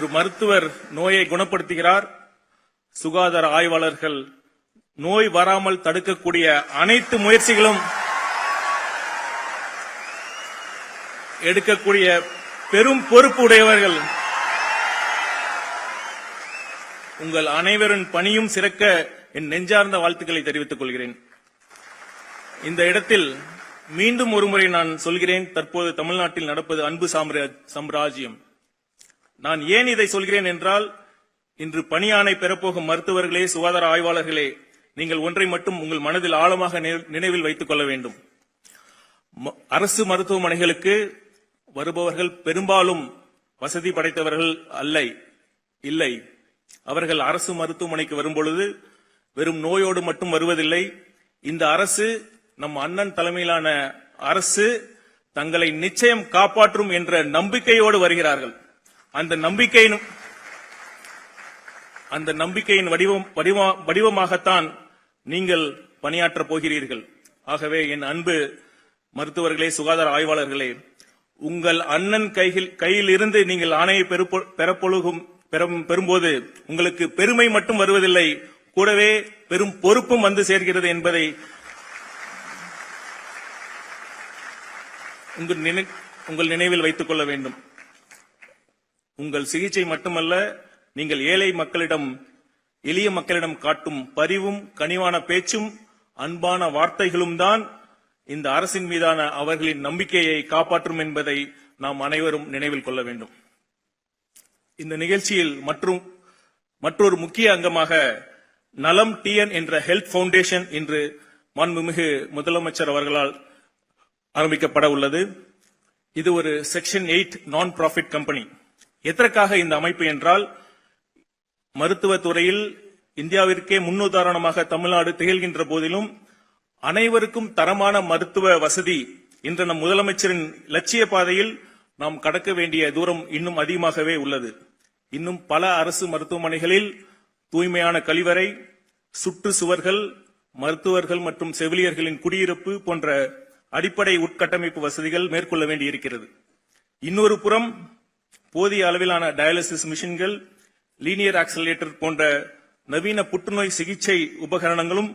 ஒரு மருத்துவர் நோயை குணப்படுத்துகிறார். சுகாதார ஆய்வாளர்கள் நோய் வராமல் தடுக்கக்கூடிய அனைத்து முயற்சிகளும் எடுக்கக்கூடிய பெரும் பொறுப்பு உடையவர்கள். உங்கள் அனைவரின் பணியும் சிறக்க என் நெஞ்சார்ந்த வாழ்த்துக்களை தெரிவித்துக் கொள்கிறேன். இந்த இடத்தில் மீண்டும் ஒருமுறை நான் சொல்கிறேன், தற்போது தமிழ்நாட்டில் நடப்பது அன்பு சாம்ராஜ்யம். நான் ஏன் இதை சொல்கிறேன் என்றால், இன்று பணியாணை பெறப்போகும் மருத்துவர்களே, சுகாதார ஆய்வாளர்களே, நீங்கள் ஒன்றை மட்டும் உங்கள் மனதில் ஆழமாக நினைவில் வைத்துக் கொள்ள வேண்டும். அரசு மருத்துவமனைகளுக்கு வருபவர்கள் பெரும்பாலும் வசதி படைத்தவர்கள் இல்லை. அவர்கள் அரசு மருத்துவமனைக்கு வரும்பொழுது வெறும் நோயோடு மட்டும் வருவதில்லை. இந்த அரசு, நம் அண்ணன் தலைமையிலான அரசு தங்களை நிச்சயம் காப்பாற்றும் என்ற நம்பிக்கையோடு வருகிறார்கள். அந்த நம்பிக்கையின் வடிவமாகத்தான் நீங்கள் பணியாற்றப் போகிறீர்கள். ஆகவே என் அன்பு மருத்துவர்களே, சுகாதார ஆய்வாளர்களே, உங்கள் அண்ணன் கையில் இருந்து நீங்கள் ஆணையை பெறும்போது உங்களுக்கு பெருமை மட்டும் வருவதில்லை, கூடவே பெரும் பொறுப்பும் வந்து சேர்கிறது என்பதை உங்கள் நினைவில் வைத்துக் கொள்ள வேண்டும். உங்கள் சிகிச்சை மட்டுமல்ல, நீங்கள் எளிய மக்களிடம் காட்டும் பரிவும் கனிவான பேச்சும் அன்பான வார்த்தைகளும் தான் இந்த அரசின் மீதான அவர்களின் நம்பிக்கையை காப்பாற்றும் என்பதை நாம் அனைவரும் நினைவில் கொள்ள வேண்டும். இந்த நிகழ்ச்சியில் மற்றொரு முக்கிய அங்கமாக நலம் டிஎன் என்ற ஹெல்த் பவுண்டேஷன் இன்று மாண்புமிகு முதலமைச்சர் அவர்களால் ஆரம்பிக்கப்பட உள்ளது. இது ஒரு செக்ஷன் 8 நான் ப்ராஃபிட் கம்பெனி. எதற்காக இந்த அமைப்பு என்றால், மருத்துவ துறையில் இந்தியாவிற்கே முன்னுதாரணமாக தமிழ்நாடு திகழ்கின்ற போதிலும் அனைவருக்கும் தரமான மருத்துவ வசதி என்ற நம் முதலமைச்சரின் லட்சிய பாதையில் நாம் கடக்க வேண்டிய தூரம் இன்னும் அதிகமாகவே உள்ளது. இன்னும் பல அரசு மருத்துவமனைகளில் தூய்மையான கழிவறை, சுற்றுச்சுவர்கள், மருத்துவர்கள் மற்றும் செவிலியர்களின் குடியிருப்பு போன்ற அடிப்படை உட்கட்டமைப்பு வசதிகள் மேற்கொள்ள வேண்டியிருக்கிறது. இன்னொரு புறம் போதிய அளவிலான டயாலிசிஸ் மிஷின்கள், லீனியர் ஆக்சிலரேட்டர் போன்ற நவீன புற்றுநோய் சிகிச்சை உபகரணங்களும்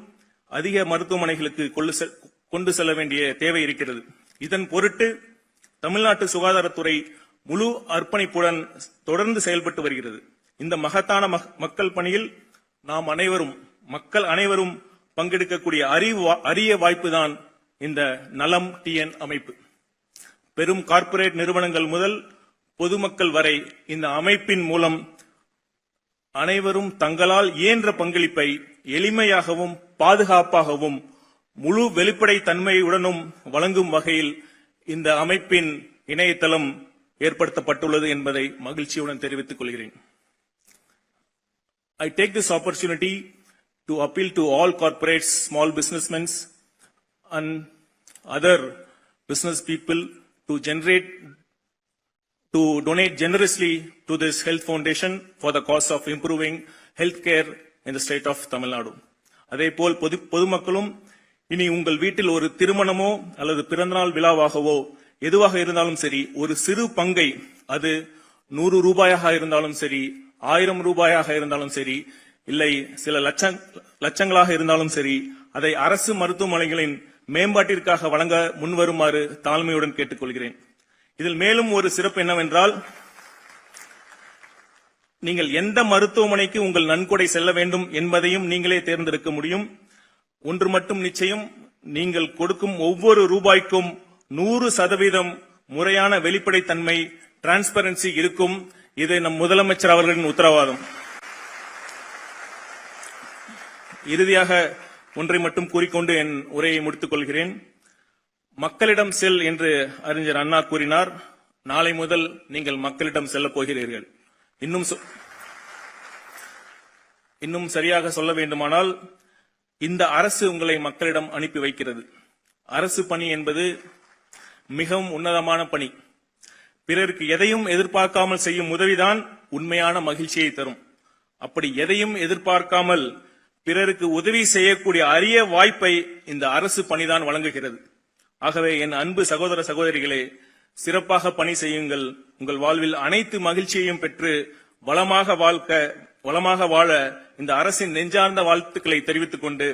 அதிக மருத்துவமனைகளுக்கு கொண்டு செல்ல வேண்டிய தேவை இருக்கிறது. இதன் பொருட்டு தமிழ்நாட்டு சுகாதாரத்துறை முழு அர்ப்பணிப்புடன் தொடர்ந்து செயல்பட்டு வருகிறது. இந்த மகத்தான மக்கள் பணியில் மக்கள் அனைவரும் பங்கெடுக்கக்கூடிய அரிய வாய்ப்புதான் இந்த நலம் டிஎன் அமைப்பு. பெரும் கார்ப்பரேட் நிறுவனங்கள் முதல் பொதுமக்கள் வரை இந்த அமைப்பின் மூலம் அனைவரும் தங்களால் இயன்ற பங்களிப்பை எளிமையாகவும் பாதுகாப்பாகவும் முழு வெளிப்படை தன்மையுடனும் வழங்கும் வகையில் இந்த அமைப்பின் இணையதளம் ஏற்படுத்தப்பட்டுள்ளது என்பதை மகிழ்ச்சியுடன் தெரிவித்துக் கொள்கிறேன். I take this opportunity to appeal to all corporates, small businessmen and other business people to donate generously to this health foundation for the cause of improving healthcare in the state of Tamil Nadu. அதேபோல் பொதுமக்களும் இனி உங்கள் வீட்டில் ஒரு திருமணமோ அல்லது பிறந்தநாள் விழாவாகவோ எதுவாக இருந்தாலும் சரி, ஒரு சிறு பங்கை, அது 100 ரூபாயாக இருந்தாலும் சரி, 1000 ரூபாயாக இருந்தாலும் சரி, இல்லை சில லட்சங்களாக இருந்தாலும் சரி, அதை அரசு மருத்துவமனைகளின் மேம்பாட்டிற்காக வழங்க முன்வருமாறு தாழ்மையுடன் கேட்டுக்கொள்கிறேன். இதில் மேலும் ஒரு சிறப்பு என்னவென்றால், நீங்கள் எந்த மருத்துவமனைக்கு உங்கள் நன்கொடை செல்ல வேண்டும் என்பதையும் நீங்களே தேர்ந்தெடுக்க முடியும். ஒன்று மட்டும் நிச்சயம், நீங்கள் கொடுக்கும் ஒவ்வொரு ரூபாய்க்கும் 100% முறையான வெளிப்படைத்தன்மை, டிரான்ஸ்பரன்சி இருக்கும். இது நம் முதலமைச்சர் அவர்களின் உத்தரவாதம். இறுதியாக ஒன்றை மட்டும் கூறிக்கொண்டு என் உரையை முடித்துக் கொள்கிறேன். மக்களிடம் செல் என்று அறிஞர் அண்ணா கூறினார். நாளை முதல் நீங்கள் மக்களிடம் செல்ல போகிறீர்கள். இன்னும் சரியாக சொல்ல வேண்டுமானால், இந்த அரசு உங்களை மக்களிடம் அனுப்பி வைக்கிறது. அரசு பணி என்பது மிகவும் உன்னதமான பணி. பிறருக்கு எதையும் எதிர்பார்க்காமல் செய்யும் உதவிதான் உண்மையான மகிழ்ச்சியை தரும். அப்படி எதையும் எதிர்பார்க்காமல் பிறருக்கு உதவி செய்யக்கூடிய அரிய வாய்ப்பை இந்த அரசு பணிதான் வழங்குகிறது. ஆகவே என் அன்பு சகோதர சகோதரிகளே, சிறப்பாக பணி செய்யுங்கள். உங்கள் வாழ்வில் அனைத்து மகிழ்ச்சியையும் பெற்று வளமாக வாழ இந்த அரசின் நெஞ்சார்ந்த வாழ்த்துக்களை தெரிவித்துக் கொண்டு